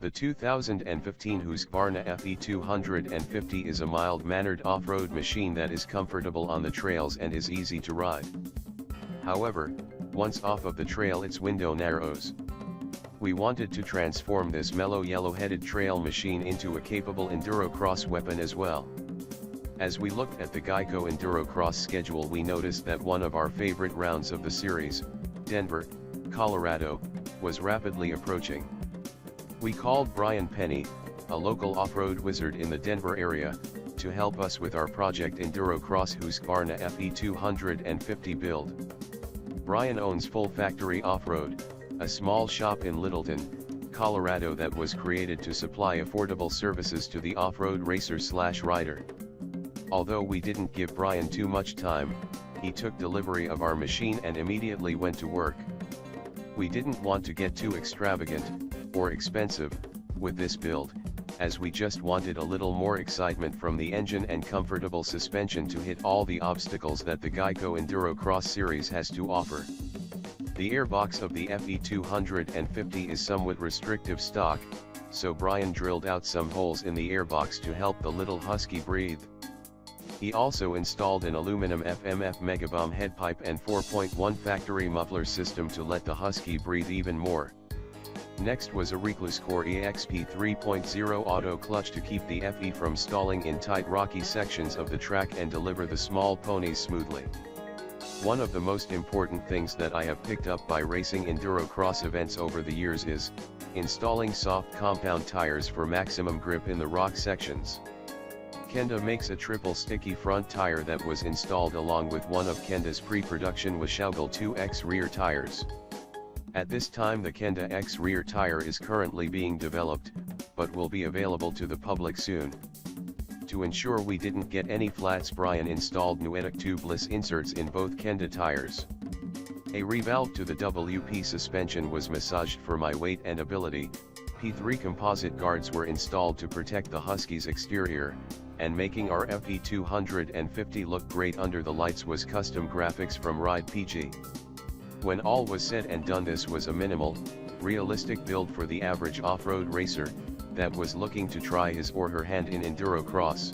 The 2015 Husqvarna Fe 250 is a mild-mannered off-road machine that is comfortable on the trails and is easy to ride. However, once off of the trail its window narrows. We wanted to transform this mellow yellow-headed trail machine into a capable Endurocross weapon as well. As we looked at the Geico Endurocross schedule, we noticed that one of our favorite rounds of the series, Denver, Colorado, was rapidly approaching. We called Brian Penny, a local off-road wizard in the Denver area, to help us with our project Endurocross Husqvarna Fe 250 build. Brian owns Full Factory Off-Road, a small shop in Littleton, Colorado that was created to supply affordable services to the off-road racer/rider. Although we didn't give Brian too much time, he took delivery of our machine and immediately went to work. We didn't want to get too extravagant, or expensive, with this build, as we just wanted a little more excitement from the engine and comfortable suspension to hit all the obstacles that the Geico Endurocross series has to offer. The airbox of the Fe 250 is somewhat restrictive stock, so Brian drilled out some holes in the airbox to help the little husky breathe. He also installed an aluminum FMF Megabomb headpipe and 4.1 factory muffler system to let the husky breathe even more. Next was a Husqvarna EXP 3.0 auto clutch to keep the Fe from stalling in tight rocky sections of the track and deliver the small ponies smoothly. One of the most important things that I have picked up by racing Endurocross events over the years is installing soft compound tires for maximum grip in the rock sections. Kenda makes a triple sticky front tire that was installed along with one of Kenda's pre-production Husqvarna 2X rear tires. At this time the Kenda X rear tire is currently being developed, but will be available to the public soon. To ensure we didn't get any flats, Brian installed pneumatic tubeless inserts in both Kenda tires. A revalve to the WP suspension was massaged for my weight and ability. P3 composite guards were installed to protect the Husky's exterior, and making our Fe 250 look great under the lights was custom graphics from Ride PG. When all was said and done, this was a minimal, realistic build for the average off-road racer that was looking to try his or her hand in Endurocross.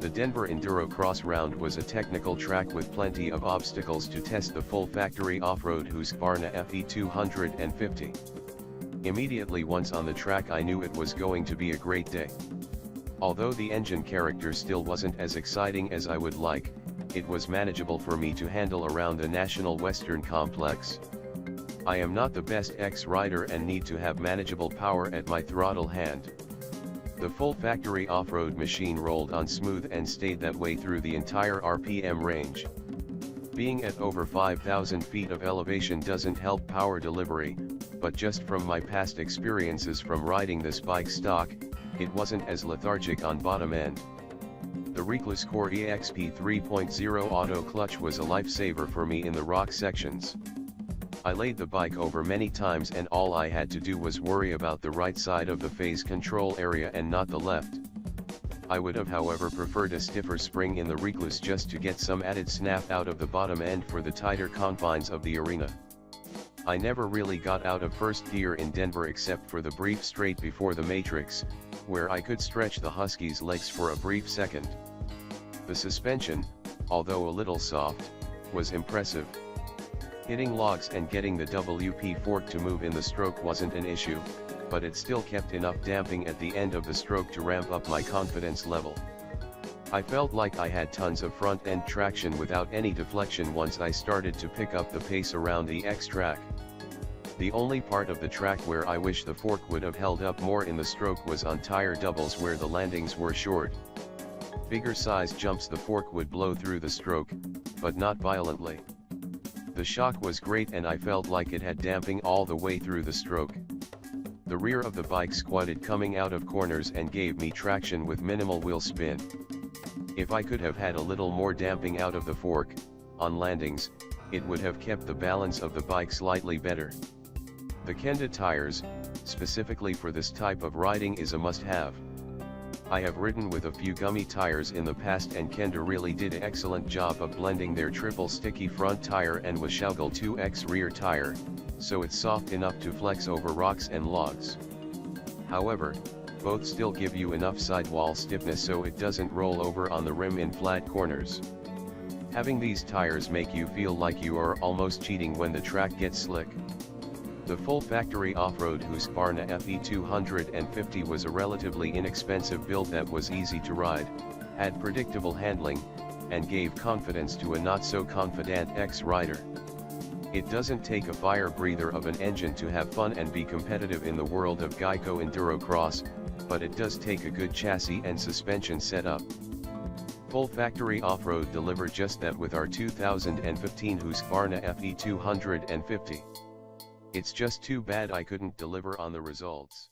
The Denver Endurocross round was a technical track with plenty of obstacles to test the full factory off-road Husqvarna Fe 250. Immediately once on the track I knew it was going to be a great day. Although the engine character still wasn't as exciting as I would like, it was manageable for me to handle around the National Western Complex. I am not the best X-rider and need to have manageable power at my throttle hand. The full factory off-road machine rolled on smooth and stayed that way through the entire RPM range. Being at over 5,000 feet of elevation doesn't help power delivery, but just from my past experiences from riding this bike stock, it wasn't as lethargic on bottom end. The Husqvarna EXP 3.0 auto clutch was a lifesaver for me in the rock sections. I laid the bike over many times and all I had to do was worry about the right side of the phase control area and not the left. I would have however preferred a stiffer spring in the Husqvarna just to get some added snap out of the bottom end for the tighter confines of the arena. I never really got out of first gear in Denver except for the brief straight before the Matrix, where I could stretch the Husky's legs for a brief second. The suspension, although a little soft, was impressive. Hitting logs and getting the WP fork to move in the stroke wasn't an issue, but it still kept enough damping at the end of the stroke to ramp up my confidence level. I felt like I had tons of front-end traction without any deflection once I started to pick up the pace around the X-track. The only part of the track where I wish the fork would have held up more in the stroke was on tire doubles where the landings were short. Bigger size jumps the fork would blow through the stroke, but not violently. The shock was great and I felt like it had damping all the way through the stroke. The rear of the bike squatted coming out of corners and gave me traction with minimal wheel spin. If I could have had a little more damping out of the fork, on landings, it would have kept the balance of the bike slightly better. The Kenda tires, specifically for this type of riding, is a must-have. I have ridden with a few gummy tires in the past and Kenda really did an excellent job of blending their triple sticky front tire and Husqvarna 2X rear tire, so it's soft enough to flex over rocks and logs. However, both still give you enough sidewall stiffness so it doesn't roll over on the rim in flat corners. Having these tires make you feel like you are almost cheating when the track gets slick. The full factory off-road Husqvarna Fe 250 was a relatively inexpensive build that was easy to ride, had predictable handling, and gave confidence to a not-so-confident ex-rider. It doesn't take a fire breather of an engine to have fun and be competitive in the world of Geico Endurocross, but it does take a good chassis and suspension setup. Full factory off-road delivered just that with our 2015 Husqvarna Fe 250. It's just too bad I couldn't deliver on the results.